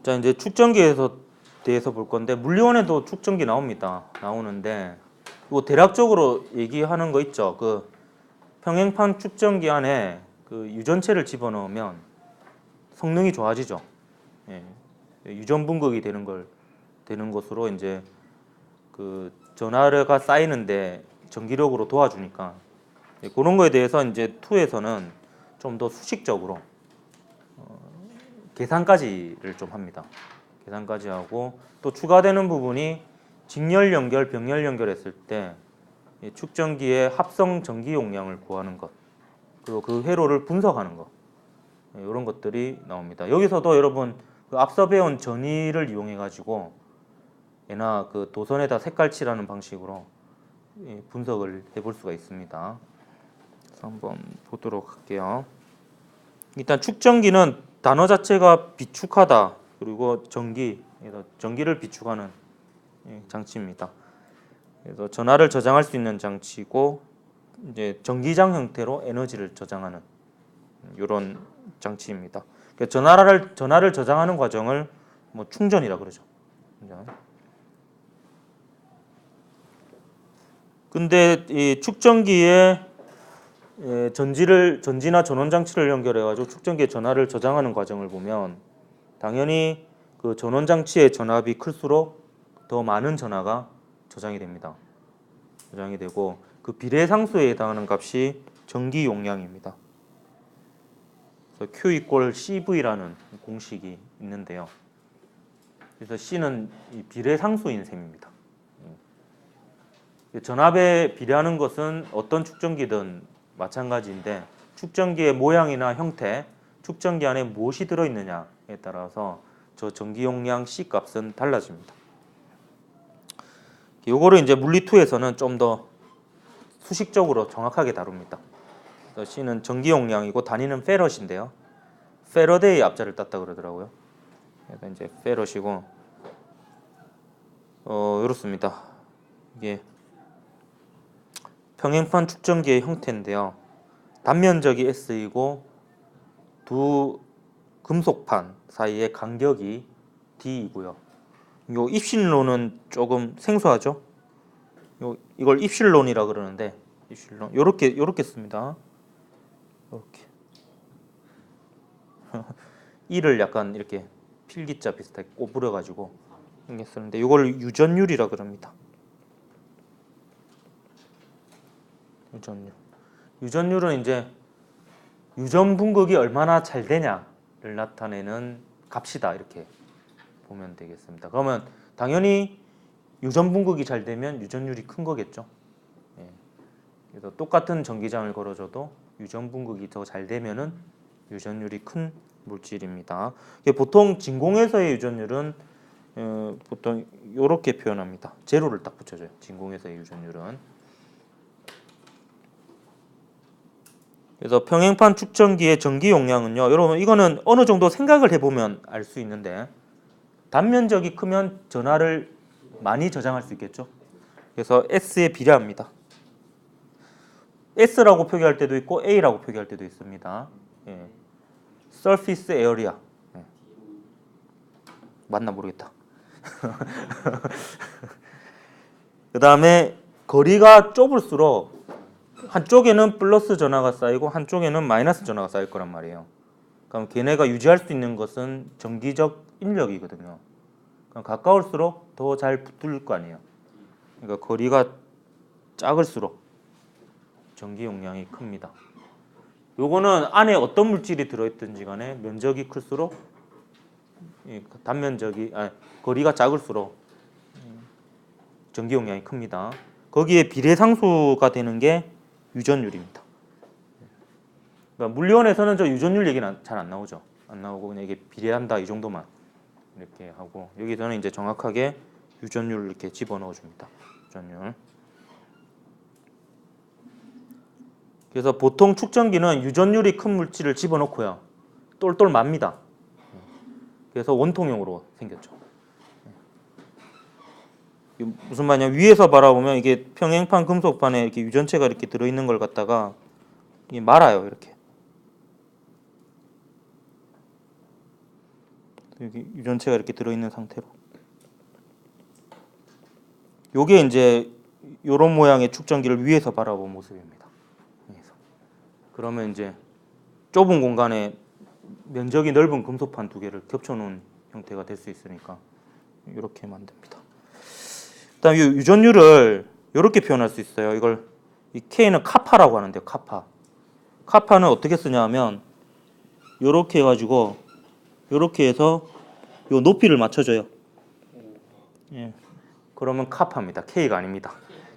자, 이제 축전기에서 대해서 볼 건데 물리원에도 축전기 나오는데 이거 대략적으로 얘기하는 거 있죠. 그 평행판 축전기 안에 그 유전체를 집어넣으면 성능이 좋아지죠. 예. 유전 분극이 되는 것으로 이제 그 전하가 쌓이는데 전기력으로 도와주니까 그런 거에 대해서 이제 2에서는 좀 더 수식적으로 계산까지를 좀 합니다. 계산까지 하고 또 추가되는 부분이 직렬 연결, 병렬 연결했을 때 축전기의 합성 전기 용량을 구하는 것, 그리고 그 회로를 분석하는 것, 이런 것들이 나옵니다. 여기서도 여러분 그 앞서 배운 전위를 이용해 가지고 얘나 그 도선에다 색깔 칠하는 방식으로 분석을 해볼 수가 있습니다. 그래서 한번 보도록 할게요. 일단 축전기는 단어 자체가 비축하다, 그리고 전기를 비축하는 장치입니다. 그래서 전하를 저장할 수 있는 장치고 이제 전기장 형태로 에너지를 저장하는 이런 장치입니다. 전하를 저장하는 과정을 뭐 충전이라 그러죠. 근데 이 축전기에 전지나 전원 장치를 연결해 가지고 축전기에 전하를 저장하는 과정을 보면 당연히 그 전원 장치의 전압이 클수록 더 많은 전하가 저장이 됩니다. 저장이 되고 그 비례상수에 해당하는 값이 전기 용량입니다. 그래서 Q = CV라는 공식이 있는데요. 그래서 C는 이 비례상수인 셈입니다. 전압에 비례하는 것은 어떤 축전기든 마찬가지인데 축전기의 모양이나 형태, 축전기 안에 무엇이 들어있느냐에 따라서 저 전기 용량 C 값은 달라집니다. 요거를 이제 물리2에서는 좀 더 수식적으로 정확하게 다룹니다. 그래서 C는 전기 용량이고 단위는 페럿인데요. 페러데이 앞자를 땄다 그러더라고요. 그래서 이제 페럿이고 이렇습니다. 이게 평행판 축전기의 형태인데요. 단면적이 S이고 두 금속판 사이의 간격이 D이고요. 요 입실론은 조금 생소하죠? 이걸 입실론이라 그러는데 입실론 요렇게 씁니다. 요렇게 이를 약간 이렇게 필기자 비슷하게 꼬부려 가지고 이렇게 쓰는데 이걸 유전율이라 그럽니다. 유전율은 이제 유전 분극이 얼마나 잘 되냐를 나타내는 값이다, 이렇게 보면 되겠습니다. 그러면 당연히 유전 분극이 잘 되면 유전율이 큰 거겠죠. 그래서 똑같은 전기장을 걸어줘도 유전 분극이 더 잘 되면은 유전율이 큰 물질입니다. 보통 진공에서의 유전율은 보통 이렇게 표현합니다. 제로를 딱 붙여줘요. 진공에서의 유전율은. 그래서 평행판 축전기의 전기 용량은요, 여러분 이거는 어느 정도 생각을 해보면 알 수 있는데 단면적이 크면 전하를 많이 저장할 수 있겠죠. 그래서 S에 비례합니다. S라고 표기할 때도 있고 A라고 표기할 때도 있습니다. Surface Area. 맞나 모르겠다. 그 다음에 거리가 좁을수록 한쪽에는 플러스 전하가 쌓이고 한쪽에는 마이너스 전하가 쌓일 거란 말이에요. 그럼 걔네가 유지할 수 있는 것은 전기적 인력이거든요. 그럼 가까울수록 더 잘 붙을 거 아니에요. 그러니까 거리가 작을수록 전기 용량이 큽니다. 요거는 안에 어떤 물질이 들어있든지 간에 면적이 클수록 거리가 작을수록 전기 용량이 큽니다. 거기에 비례상수가 되는 게 유전율입니다. 그러니까 물리원에서는 저 유전율 얘기는 잘 안 나오죠. 안 나오고 그냥 이게 비례한다 이 정도만 이렇게 하고, 여기서는 이제 정확하게 유전율 이렇게 집어넣어 줍니다. 유전율. 그래서 보통 축전기는 유전율이 큰 물질을 집어넣고요, 똘똘 맙니다. 그래서 원통형으로 생겼죠. 무슨 말이냐, 위에서 바라보면 이게 평행판 금속판에 이렇게 유전체가 이렇게 들어있는 걸 갖다가 이게 말아요, 이렇게. 여기 유전체가 이렇게 들어있는 상태로. 요게 이제 요런 모양의 축전기를 위에서 바라본 모습입니다. 위에서. 그러면 이제 좁은 공간에 면적이 넓은 금속판 두 개를 겹쳐놓은 형태가 될 수 있으니까 이렇게 만듭니다. 그다음 이 유전율을 이렇게 표현할 수 있어요. 이걸 이 K는 카파라고 하는데요. 카파는 어떻게 쓰냐면 이렇게 해가지고 이렇게 해서 요 높이를 맞춰줘요. 예. 그러면 카파입니다. K가 아닙니다.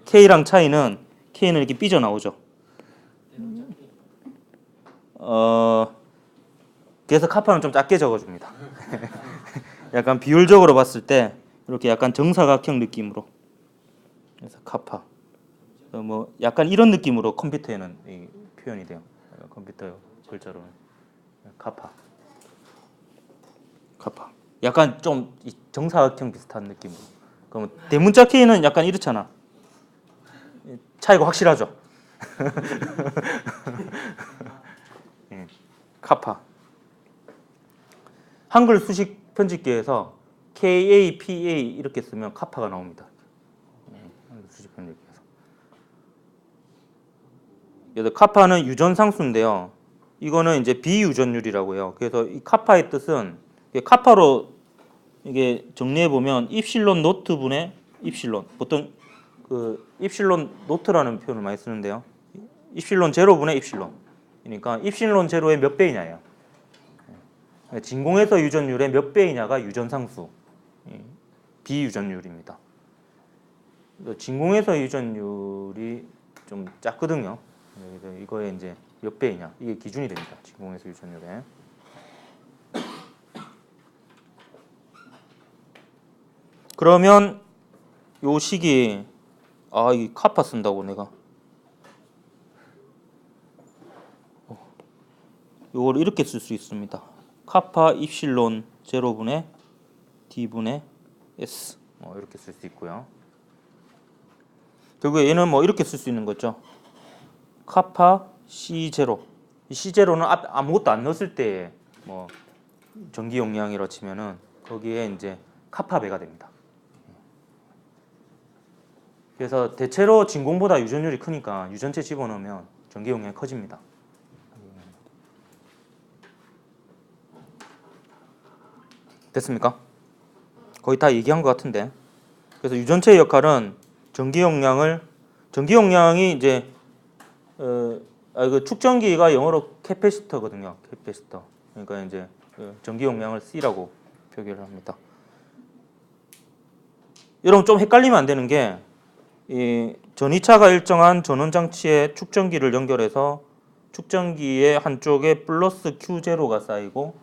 K랑 차이는 K는 이렇게 삐져 나오죠. 그래서 카파는 좀 작게 적어줍니다. 약간 비율적으로 봤을 때 이렇게 약간 정사각형 느낌으로. 그래서 카파. 뭐 약간 이런 느낌으로 컴퓨터에는 이 표현이 돼요. 컴퓨터 글자로는 카파. 약간 좀 정사각형 비슷한 느낌으로. 그러면 대문자 K는 약간 이렇잖아. 차이가 확실하죠. 카파. 한글 수식 편집기에서 KA, PA 이렇게 쓰면 카파가 나옵니다. 한글 수식 편집기에서. 그래서 카파는 유전상수인데요. 이거는 이제 비유전율이라고 해요. 그래서 이 카파의 뜻은 카파로 이게 정리해 보면 입실론 노트 분의 입실론. 보통 그 입실론 노트라는 표현을 많이 쓰는데요. 입실론 제로분의 입실론. 그러니까 입실론 제로의 몇 배이냐예요. 진공에서 유전율의 몇 배이냐가 유전상수, 비유전율입니다. 진공에서 유전율이 좀 작거든요. 이거에 이제 몇 배이냐 이게 기준이 됩니다. 진공에서 유전율에. 그러면 요 식이 이 카파 쓴다고 내가 요걸 이렇게 쓸 수 있습니다. 카파 입실론 제로분의 D분의 S 이렇게 쓸 수 있고요. 결국에 얘는 뭐 이렇게 쓸 수 있는 거죠. 카파 C0. 이 C0는 아무것도 안 넣었을 때 뭐 전기 용량이라 치면은 거기에 이제 카파배가 됩니다. 그래서 대체로 진공보다 유전율이 크니까 유전체 집어넣으면 전기 용량이 커집니다. 됐습니까? 거의 다 얘기한 것 같은데. 그래서 유전체의 역할은 전기 용량이 이제 그 축전기가 영어로 캐패시터거든요. 캐패시터. 그러니까 이제 전기 용량을 C라고 표기를 합니다. 여러분 좀 헷갈리면 안 되는 게 이 전이차가 일정한 전원 장치에 축전기를 연결해서 축전기의 한쪽에 플러스 Q0가 쌓이고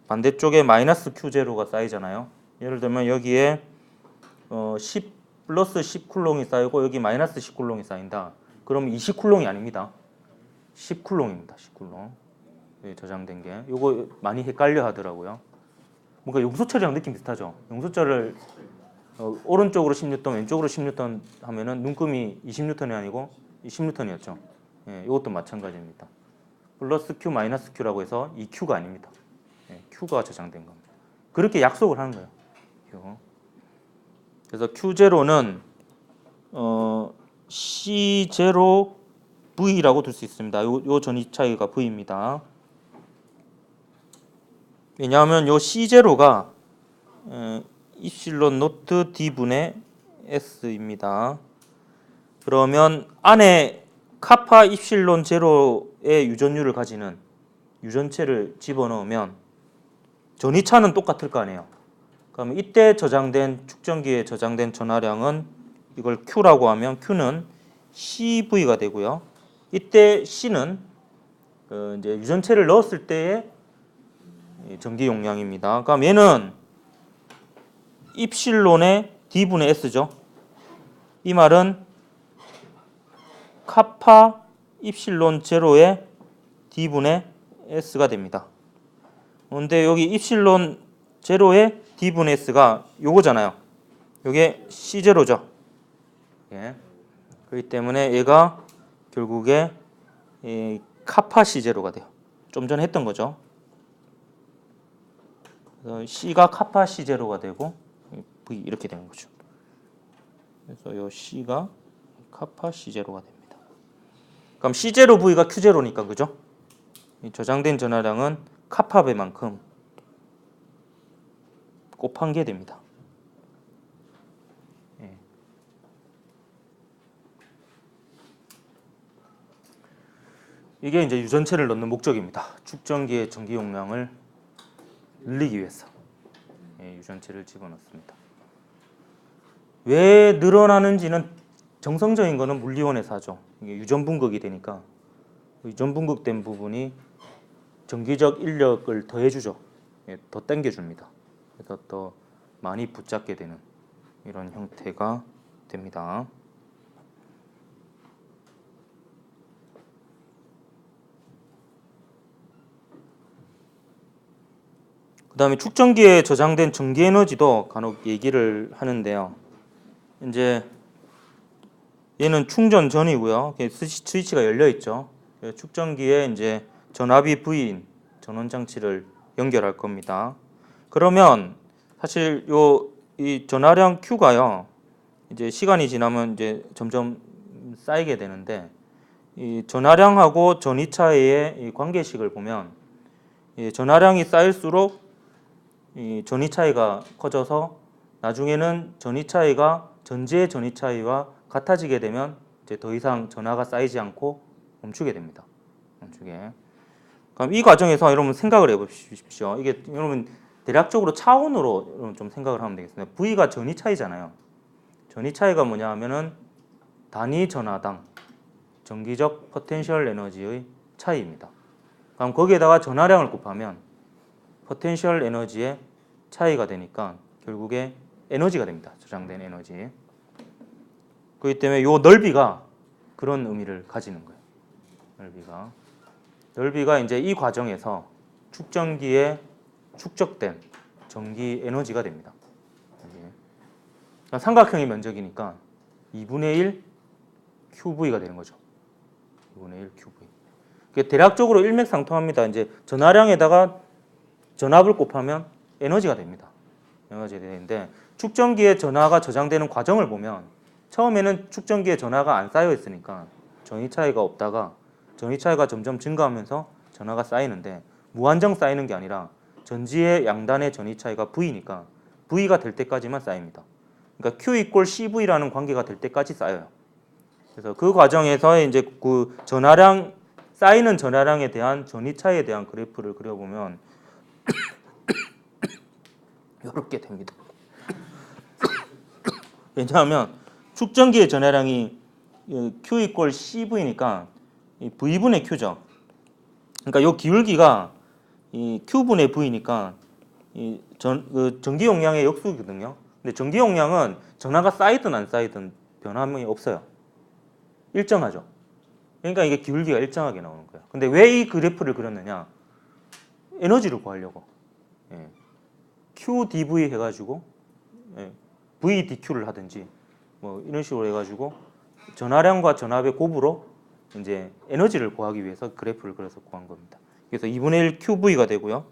반대쪽에 마이너스 Q0가 쌓이잖아요. 예를 들면 여기에 10 플러스 10쿨롱이 쌓이고 여기 마이너스 10쿨롱이 쌓인다. 그러면 20쿨롱이 아닙니다. 10쿨롱입니다. 10쿨롱. 저장된 게. 요거 많이 헷갈려 하더라고요. 뭔가 용소철이랑 느낌 비슷하죠. 용소철을 오른쪽으로 10뉴턴, 왼쪽으로 10뉴턴 하면은 눈금이 20뉴턴이 아니고 10뉴턴이었죠. 예, 이것도 마찬가지입니다. 플러스 Q, 마이너스 Q라고 해서 이 Q가 아닙니다. 예, Q가 저장된 겁니다. 그렇게 약속을 하는 거예요. Q. 그래서 Q0는 C0V라고 둘 수 있습니다. 요 전위 차이가 V입니다. 왜냐하면 요 C0가 입실론 노트 D분의 S입니다. 그러면 안에 카파 입실론 제로의 유전율을 가지는 유전체를 집어넣으면 전위차는 똑같을 거 아니에요. 그러면 이때 저장된 축전기에 저장된 전하량은 이걸 Q라고 하면 Q는 CV가 되고요. 이때 C는 이제 유전체를 넣었을 때의 전기 용량입니다. 그럼 얘는 입실론의 D분의 S죠. 이 말은 카파 입실론 제로의 D분의 S가 됩니다. 그런데 여기 입실론 제로의 D분의 S가 요거잖아요. 요게 C0죠. 예. 그렇기 때문에 얘가 결국에 카파 C0가 돼요. 좀 전에 했던 거죠. 그래서 C가 카파 C0가 되고 V 이렇게 되는 거죠. 그래서 요 C가 카파 C0가 됩니다. 그럼 C0 V가 Q0니까 그죠? 이 저장된 전하량은 카파 배만큼 곱한 게 됩니다. 예. 이게 이제 유전체를 넣는 목적입니다. 축전기의 전기 용량을 늘리기 위해서 유전체를 집어넣습니다. 왜 늘어나는지는 정성적인 거는 물리원에서 하죠. 이게 유전분극이 되니까 유전분극된 부분이 전기적 인력을 더해주죠. 더 당겨줍니다. 그래서 더 많이 붙잡게 되는 이런 형태가 됩니다. 그 다음에 축전기에 저장된 전기 에너지도 간혹 얘기를 하는데요. 이제 얘는 충전 전이고요. 스위치가 열려 있죠. 축전기에 이제 전압이 V인 전원 장치를 연결할 겁니다. 그러면 사실 이 전하량 Q가요. 이제 시간이 지나면 이제 점점 쌓이게 되는데 이 전하량하고 전이차의 이 관계식을 보면 이 전하량이 쌓일수록 이 전이 차이가 커져서 나중에는 전이 차이가 전지의 전이 차이와 같아지게 되면 이제 더 이상 전하가 쌓이지 않고 멈추게 됩니다. 멈추게. 그럼 이 과정에서 여러분 생각을 해보십시오. 이게 여러분 대략적으로 차원으로 여러분 좀 생각을 하면 되겠습니다. V가 전이 차이잖아요. 전이 차이가 뭐냐 하면은 단위 전하당 전기적 포텐셜 에너지의 차이입니다. 그럼 거기에다가 전하량을 곱하면 포텐셜 에너지의 차이가 되니까 결국에 에너지가 됩니다. 저장된 에너지. 그렇기 때문에 이 넓이가 그런 의미를 가지는 거예요. 넓이가 이제 이 과정에서 축전기에 축적된 전기 에너지가 됩니다. 삼각형의 면적이니까 2분의 1 QV가 되는 거죠. 2분의 1 QV. 대략적으로 일맥상통합니다. 이제 전하량에다가 전압을 곱하면 에너지가 됩니다. 에너지가 되는데 축전기에 전하가 저장되는 과정을 보면 처음에는 축전기에 전하가 안 쌓여 있으니까 전위 차이가 없다가 전위 차이가 점점 증가하면서 전하가 쌓이는데 무한정 쌓이는 게 아니라 전지의 양단의 전위 차이가 V니까 V가 될 때까지만 쌓입니다. 그러니까 Q 이꼴 CV라는 관계가 될 때까지 쌓여요. 그래서 그 과정에서 이제 그 전하량 쌓이는 전하량에 대한 전위 차이에 대한 그래프를 그려보면 이렇게 됩니다. 왜냐하면 축전기의 전하량이 Q 이꼴 CV니까 V분의 Q죠. 그러니까 이 기울기가 이 Q분의 V니까 전기 용량의 역수거든요. 근데 전기 용량은 전하가 쌓이든 안 쌓이든 변함이 없어요. 일정하죠. 그러니까 이게 기울기가 일정하게 나오는 거예요. 근데 왜 이 그래프를 그렸느냐? 에너지를 구하려고. QdV 해가지고 VdQ를 하든지 뭐 이런 식으로 해가지고 전하량과 전압의 곱으로 이제 에너지를 구하기 위해서 그래프를 그려서 구한 겁니다. 그래서 2분의 1 QV가 되고요.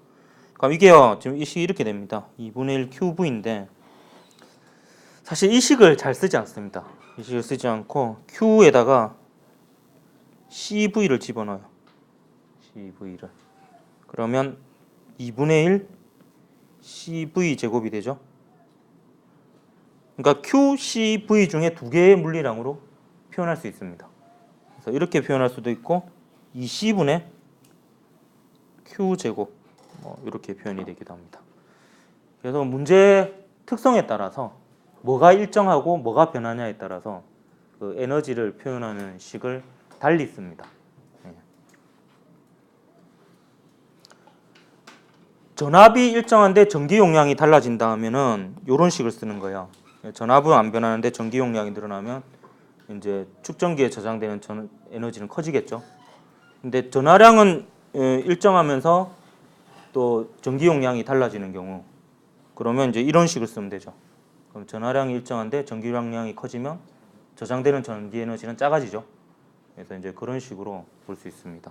그럼 이게요, 지금 이 식이 이렇게 됩니다. 2분의 1 QV인데 사실 이 식을 잘 쓰지 않습니다. 이 식을 쓰지 않고 Q에다가 CV를 집어넣어요. CV를. 그러면 2분의 1 CV 제곱이 되죠. 그러니까 QCV 중에 두 개의 물리량으로 표현할 수 있습니다. 그래서 이렇게 표현할 수도 있고 2C분의 Q제곱 이렇게 표현이 되기도 합니다. 그래서 문제의 특성에 따라서 뭐가 일정하고 뭐가 변하냐에 따라서 그 에너지를 표현하는 식을 달리 씁니다. 전압이 일정한데 전기 용량이 달라진다 하면은 이런 식을 쓰는 거예요. 전압은 안 변하는데 전기 용량이 늘어나면 이제 축전기에 저장되는 에너지는 커지겠죠. 근데 전하량은 일정하면서 또 전기 용량이 달라지는 경우 그러면 이제 이런 식을 쓰면 되죠. 그럼 전하량이 일정한데 전기 용량이 커지면 저장되는 전기 에너지는 작아지죠. 그래서 이제 그런 식으로 볼 수 있습니다.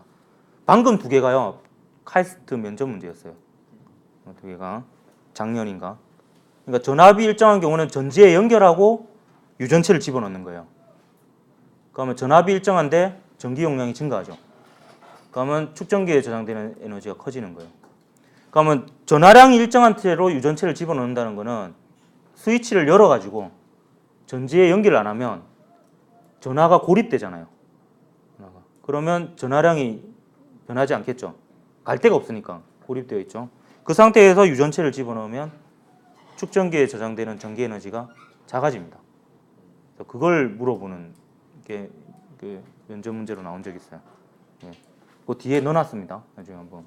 방금 두 개가요 카이스트 면접 문제였어요. 두 개가 작년인가. 그러니까 전압이 일정한 경우는 전지에 연결하고 유전체를 집어넣는 거예요. 그러면 전압이 일정한데 전기 용량이 증가하죠. 그러면 축전기에 저장되는 에너지가 커지는 거예요. 그러면 전하량이 일정한 채로 유전체를 집어넣는다는 거는 스위치를 열어가지고 전지에 연결을 안 하면 전하가 고립되잖아요. 그러면 전하량이 변하지 않겠죠. 갈 데가 없으니까 고립되어 있죠. 그 상태에서 유전체를 집어넣으면 축전기에 저장되는 전기 에너지가 작아집니다. 그래서 그걸 물어보는 게 그 면접 문제로 나온 적이 있어요. 예. 그 뒤에 넣어놨습니다. 나중에 한번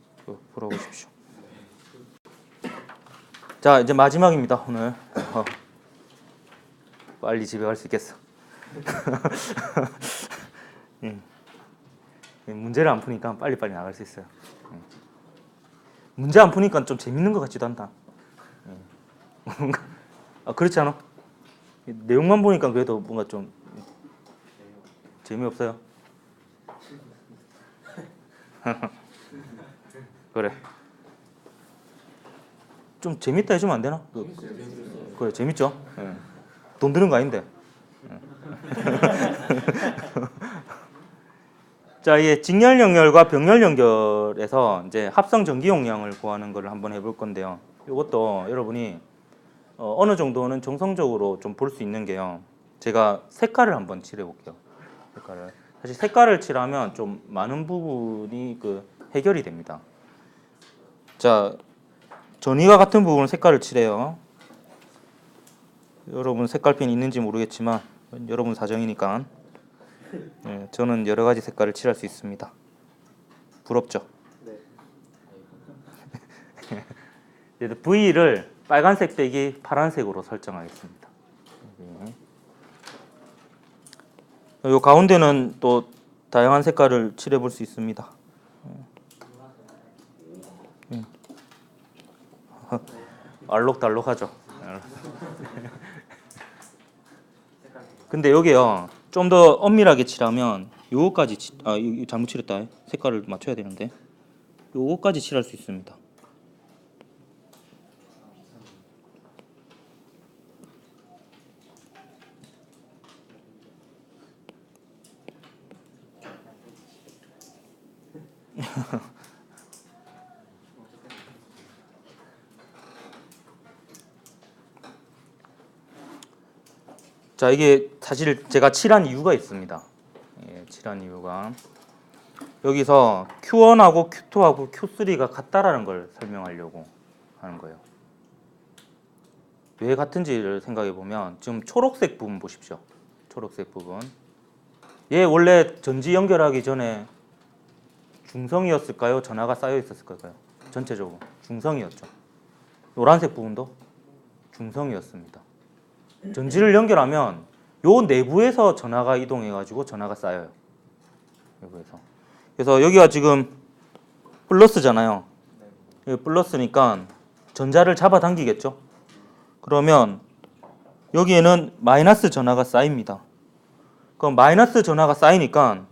풀어보십시오. 자, 이제 마지막입니다. 오늘 빨리 집에 갈 수 있겠어. 문제를 안 푸니까 빨리빨리 나갈 수 있어요. 문제 안 푸니까 좀 재밌는 것 같지도 않다. 아, 그렇지 않아? 내용만 보니까 그래도 뭔가 좀 재미없어요. 그래. 좀 재밌다 해주면 안 되나? 그래, 재밌죠? 예. 돈 드는 거 아닌데. 자, 이게 직렬 연결과 병렬 연결에서 이제 합성 전기 용량을 구하는 걸 한번 해볼 건데요. 이것도 여러분이 어느 정도는 정성적으로 좀 볼 수 있는 게요. 제가 색깔을 한번 칠해 볼게요. 사실 색깔을 칠하면 좀 많은 부분이 그 해결이 됩니다. 자, 전이와 같은 부분은 색깔을 칠해요. 여러분 색깔펜이 있는지 모르겠지만 여러분 사정이니까. 네, 저는 여러 가지 색깔을 칠할 수 있습니다. 부럽죠? 네. V를 빨간색 빼기 파란색으로 설정하겠습니다. 이 가운데는 또 다양한 색깔을 칠해 볼 수 있습니다. 알록달록하죠. 근데 여기요, 좀 더 엄밀하게 칠하면 요거까지 이거 잘못 칠했다. 색깔을 맞춰야 되는데 요거까지 칠할 수 있습니다. 자, 이게 사실 제가 칠한 이유가 있습니다. 예, 칠한 이유가 여기서 Q1하고 Q2하고 Q3가 같다라는 걸 설명하려고 하는 거예요. 왜 같은지를 생각해 보면 지금 초록색 부분 보십시오. 초록색 부분. 얘 원래 전지 연결하기 전에 중성이었을까요? 전하가 쌓여 있었을까요? 전체적으로 중성이었죠. 노란색 부분도 중성이었습니다. 전지를 연결하면 요 내부에서 전하가 이동해 가지고 전하가 쌓여요. 내부에서. 그래서 여기가 지금 플러스잖아요. 플러스니까 전자를 잡아당기겠죠. 그러면 여기에는 마이너스 전하가 쌓입니다. 그럼 마이너스 전하가 쌓이니까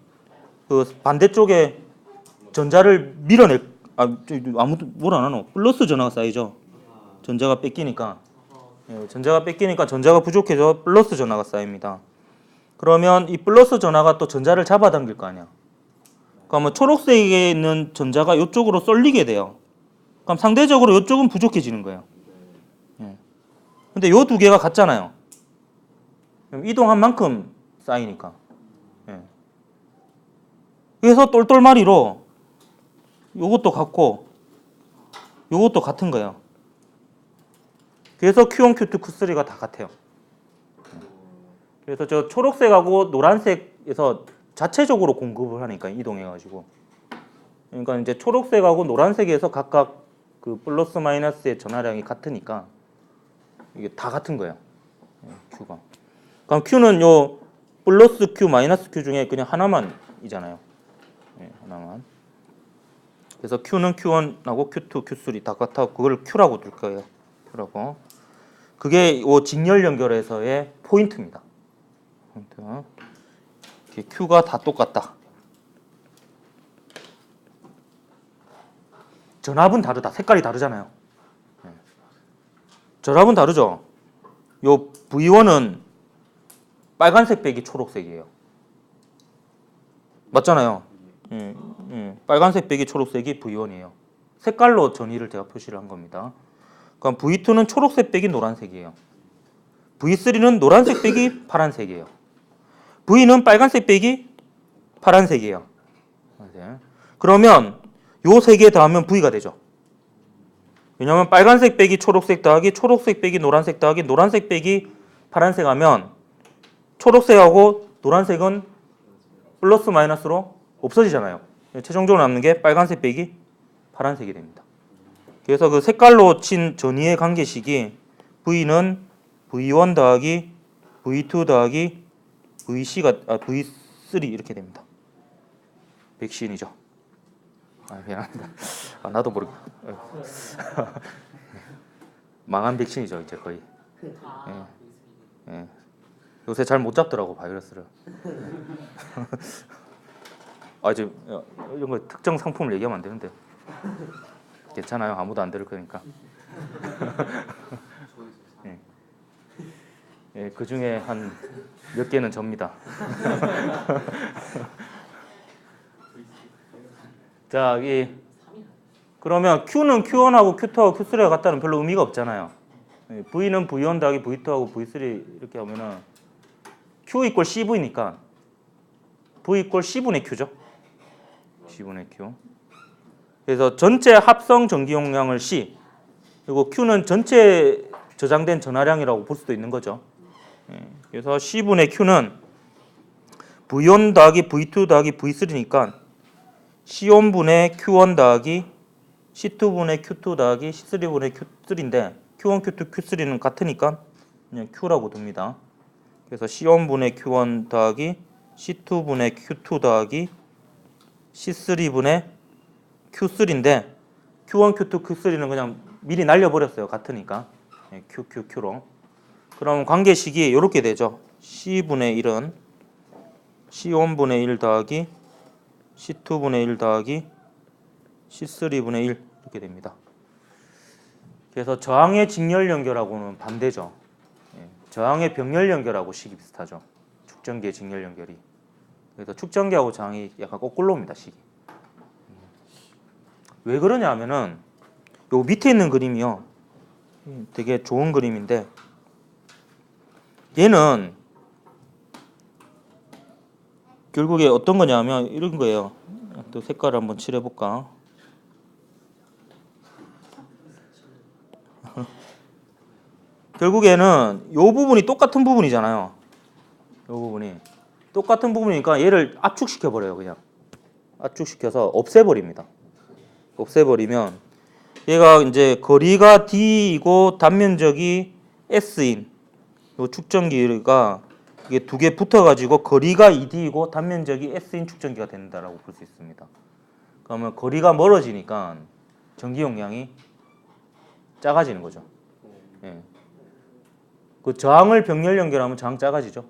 그 반대쪽에 전자를 아무도 뭘 안 하노? 플러스 전하가 쌓이죠. 전자가 뺏기니까. 전자가 뺏기니까 전자가 부족해져 플러스 전하가 쌓입니다. 그러면 이 플러스 전하가 또 전자를 잡아당길 거 아니야. 그러면 초록색에 있는 전자가 이쪽으로 쏠리게 돼요. 그럼 상대적으로 이쪽은 부족해지는 거예요. 근데 요 두 개가 같잖아요. 이동한 만큼 쌓이니까. 그래서 똘똘마리로 요것도 같고 요것도 같은 거예요. 그래서 Q1, Q2, Q3가 다 같아요. 그래서 저 초록색하고 노란색에서 자체적으로 공급을 하니까 이동해가지고. 그러니까 이제 초록색하고 노란색에서 각각 그 플러스 마이너스의 전하량이 같으니까 이게 다 같은 거예요. Q가. 그럼 Q는 요 플러스 Q, 마이너스 Q 중에 그냥 하나만이잖아요. 하나만. 그래서 Q는 Q1하고 Q2, Q3 다 같아고 그걸 Q라고 둘 거예요. Q라고. 그게 이 직렬 연결에서의 포인트입니다. 포인트. Q가 다 똑같다. 전압은 다르다. 색깔이 다르잖아요. 저랍은 다르죠. 요 V1은 빨간색 빼기 초록색이에요. 맞잖아요. 빨간색 빼기 초록색이 V1이에요. 색깔로 전위를 제가 표시를 한 겁니다. 그럼 V2는 초록색 빼기 노란색이에요. V3는 노란색 빼기 파란색이에요. V는 빨간색 빼기 파란색이에요. 그러면 요 세 개 더하면 V가 되죠. 왜냐하면 빨간색 빼기 초록색 더하기 초록색 빼기 노란색 더하기 노란색 빼기 파란색 하면 초록색하고 노란색은 플러스 마이너스로 없어지잖아요. 최종적으로 남는 게 빨간색 빼기 파란색이 됩니다. 그래서 그 색깔로 친 전위의 관계식이 V는 V1 더하기 V2 더하기 V3 이렇게 됩니다. 백신이죠. 미안합니다. 나도 모르겠. 망한 백신이죠 이제 거의. 예. 요새 잘 못 잡더라고 바이러스를. 이제 이런 거 특정 상품을 얘기하면 안 되는데. 괜찮아요. 아무도 안 들을 거니까. 예, 그 중에 한 몇 개는 접니다. 자, 그러면 Q는 Q1하고 Q2하고 Q3가 같다는 별로 의미가 없잖아요. V는 V1 더하기 V2하고 V3 이렇게 하면은 Q 이퀄 CV니까 V 이퀄 C분의 Q죠. C분의 Q. 그래서 전체 합성 전기 용량을 C, 그리고 Q는 전체 저장된 전하량이라고 볼 수도 있는 거죠. 그래서 C분의 Q는 V1 더하기 V2 더하기 V3니까 C1분의 Q1 더하기 C2분의 Q2 더하기 C3분의 Q3인데 Q1, Q2, Q3는 같으니까 그냥 Q라고 둡니다. 그래서 C1분의 Q1 더하기 C2분의 Q2 더하기 C3분의 Q3인데 Q1, Q2, Q3는 그냥 미리 날려버렸어요. 같으니까 Q로. 그럼 관계식이 이렇게 되죠. C분의 1은 C1분의 1 더하기 C2분의 1 더하기 C3분의 1 이렇게 됩니다. 그래서 저항의 직렬 연결하고는 반대죠. 저항의 병렬 연결하고 식이 비슷하죠. 축전기의 직렬 연결이. 그래서 축전기하고 저항이 약간 거꾸로 옵니다. 식이. 왜 그러냐 하면은 요 밑에 있는 그림이요. 되게 좋은 그림인데 얘는 결국에 어떤 거냐면 이런 거예요. 또 색깔을 한번 칠해 볼까? 결국에는 요 부분이 똑같은 부분이잖아요. 요 부분이 똑같은 부분이니까 얘를 압축시켜 버려요. 그냥 압축시켜서 없애버립니다. 없애버리면 얘가 이제 거리가 D이고 단면적이 S인 요 축전기가 이게 두 개 붙어가지고 거리가 2D이고 단면적이 S인 축전기가 된다라고 볼 수 있습니다. 그러면 거리가 멀어지니까 전기 용량이 작아지는 거죠. 예. 그 저항을 병렬 연결하면 저항 작아지죠.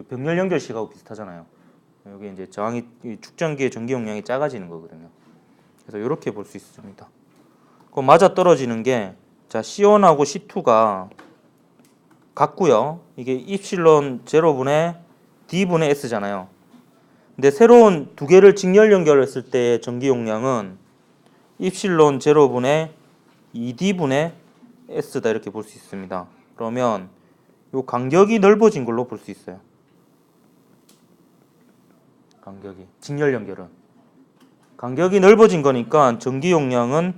병렬 연결식하고 비슷하잖아요. 여기 이제 저항이 축전기의 전기 용량이 작아지는 거거든요. 그래서 이렇게 볼 수 있습니다. 그 맞아 떨어지는 게 자 C1하고 C2가 같고요. 이게 입실론 제로분의 D분의 S잖아요. 근데 새로운 두 개를 직렬 연결했을 때의 전기 용량은 입실론 제로분의 2D분의 S다 이렇게 볼 수 있습니다. 그러면 요 간격이 넓어진 걸로 볼 수 있어요. 간격이 직렬 연결은 간격이 넓어진 거니까 전기 용량은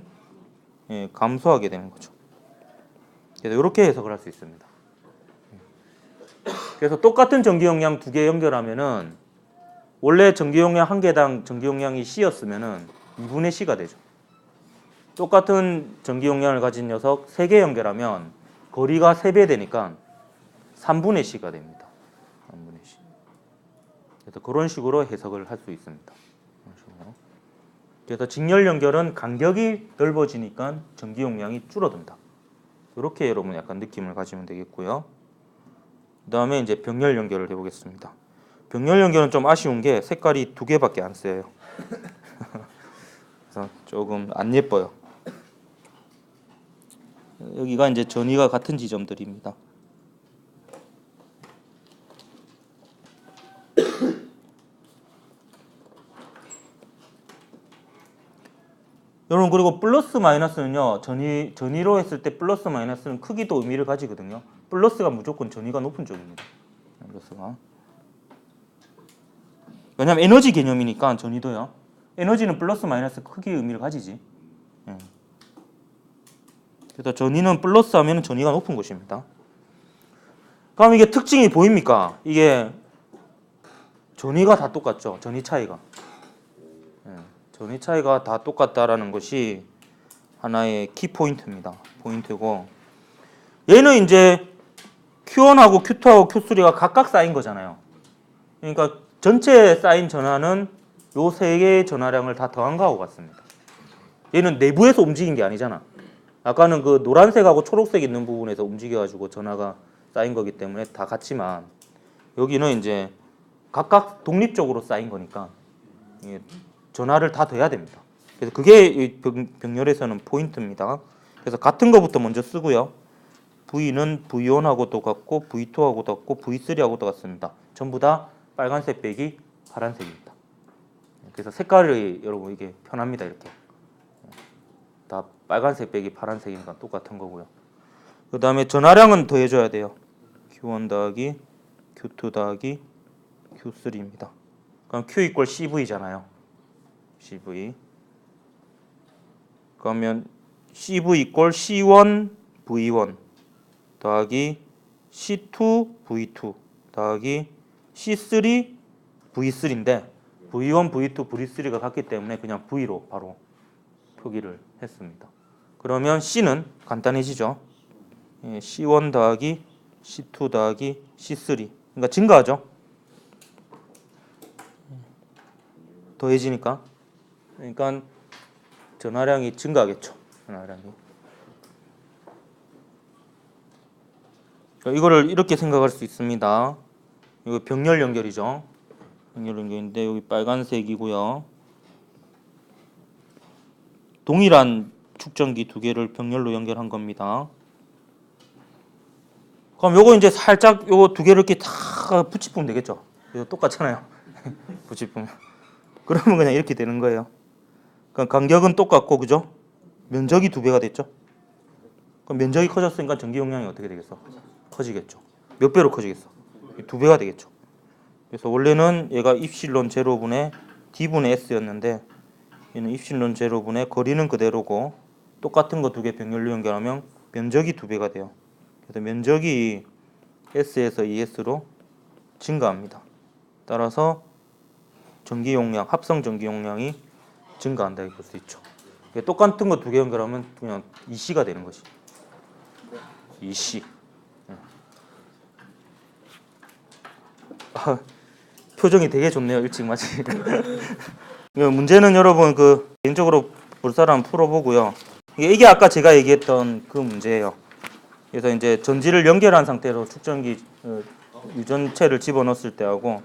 감소하게 되는 거죠. 그래서 이렇게 해석을 할 수 있습니다. 그래서 똑같은 전기 용량 두 개 연결하면은 원래 전기 용량 한 개당 전기 용량이 C였으면은 2분의 C가 되죠. 똑같은 전기 용량을 가진 녀석 3개 연결하면 거리가 3배 되니까 3분의 C가 됩니다. 3분의 C. 그래서 그런 식으로 해석을 할 수 있습니다. 그래서 직렬 연결은 간격이 넓어지니까 전기 용량이 줄어든다. 이렇게 여러분 약간 느낌을 가지면 되겠고요. 그 다음에 이제 병렬 연결을 해보겠습니다. 병렬 연결은 좀 아쉬운 게 색깔이 두 개밖에 안 쓰여요. 그래서 조금 안 예뻐요. 여기가 이제 전위가 같은 지점들입니다. 여러분 그리고 플러스 마이너스는요 전위로 했을 때 플러스 마이너스는 크기도 의미를 가지거든요. 플러스가 무조건 전위가 높은 쪽입니다. 플러스가 왜냐하면 에너지 개념이니까 전위도요. 에너지는 플러스 마이너스 크기의 의미를 가지지. 그래서 전위는 플러스 하면 전위가 높은 것입니다. 그럼 이게 특징이 보입니까? 이게 전위가 다 똑같죠. 전위 차이가. 전위 차이가 다 똑같다라는 것이 하나의 키포인트입니다. 포인트고 얘는 이제 Q1하고 Q2하고 Q3가 각각 쌓인 거잖아요. 그러니까 전체 쌓인 전하는 요 세 개의 전하량을 다 더한 거하고 같습니다. 얘는 내부에서 움직인 게 아니잖아. 아까는 그 노란색하고 초록색 있는 부분에서 움직여가지고 전하가 쌓인 거기 때문에 다 같지만 여기는 이제 각각 독립적으로 쌓인 거니까 전하를 다 더해야 됩니다. 그래서 그게 병렬에서는 포인트입니다. 그래서 같은 거부터 먼저 쓰고요. V는 V1하고 똑같고 V2하고 똑같고 V3하고 똑같습니다. 전부 다 빨간색 빼기 파란색입니다. 그래서 색깔이 여러분 이게 편합니다. 이렇게 다 빨간색 빼기 파란색이니까 똑같은 거고요. 그 다음에 전하량은 더해줘야 돼요. Q1 더하기 Q2 더하기 Q3입니다. 그럼 Q 이퀄 CV잖아요. CV. 그러면 CV 이퀄 C1 V1 더하기 C2 V2 더하기 C3 V3인데 V1, V2, V3가 같기 때문에 그냥 V로 바로 표기를 했습니다. 그러면 C는 간단해지죠. C1 더하기 C2 더하기 C3 그러니까 증가하죠. 더해지니까 그러니까 전하량이 증가하겠죠. 전하량이. 이거를 이렇게 생각할 수 있습니다. 이거 병렬 연결이죠. 병렬 연결인데 여기 빨간색이고요. 동일한 축전기 두 개를 병렬로 연결한 겁니다. 그럼 요거 이제 살짝 요거 두 개를 이렇게 다 붙이면 되겠죠. 이거 똑같잖아요. 붙이면. 그러면 그냥 이렇게 되는 거예요. 그럼 간격은 똑같고 그죠? 면적이 두 배가 됐죠. 그럼 면적이 커졌으니까 전기 용량이 어떻게 되겠어? 커지겠죠. 몇 배로 커지겠어? 두 배가 되겠죠. 그래서 원래는 얘가 입실론 제로분의 D분의 S였는데 얘는 입실론 제로분의 거리는 그대로고 똑같은 거 두 개 병렬로 연결하면 면적이 두 배가 돼요. 그래서 면적이 S에서 ES로 증가합니다. 따라서 전기 용량, 합성 전기 용량이 증가한다 볼 수 있죠. 똑같은 거 두 개 연결하면 그냥 EC가 되는 것이. EC. 표정이 되게 좋네요. 일찍 마치. 문제는 여러분 그 개인적으로 불사를 한번 풀어보고요. 이게 아까 제가 얘기했던 그 문제예요. 그래서 이제 전지를 연결한 상태로 축전기 유전체를 집어넣었을 때하고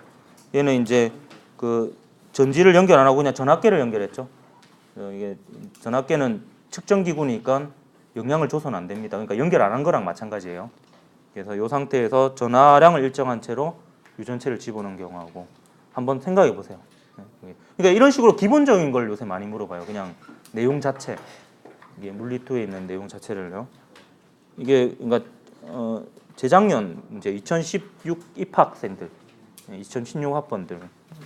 얘는 이제 그 전지를 연결 안 하고 그냥 전압계를 연결했죠. 이게 전압계는 측정기구니까 영향을 줘서는 안 됩니다. 그러니까 연결 안 한 거랑 마찬가지예요. 그래서 이 상태에서 전하량을 일정한 채로 유전체를 집어넣은 경우하고 한번 생각해 보세요. 그러니까 이런 식으로 기본적인 걸 요새 많이 물어봐요. 그냥 내용 자체, 이게 물리2에 있는 내용 자체를요. 이게 그러니까 재작년 이제 2016 입학생들, 2016 학번들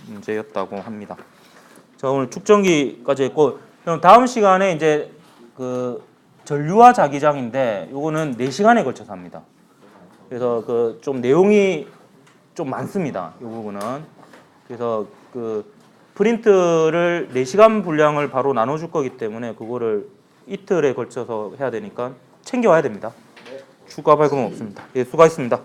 문제였다고 합니다. 자, 오늘 축전기까지 했고, 그럼 다음 시간에 이제 그 전류화 자기장인데 요거는 4시간에 걸쳐서 합니다. 그래서 그 좀 내용이 좀 많습니다. 이 부분은. 그래서 그 프린트를 4시간 분량을 바로 나눠줄 거기 때문에 그거를 이틀에 걸쳐서 해야 되니까 챙겨와야 됩니다. 추가 발급은 없습니다. 예, 수고하셨습니다.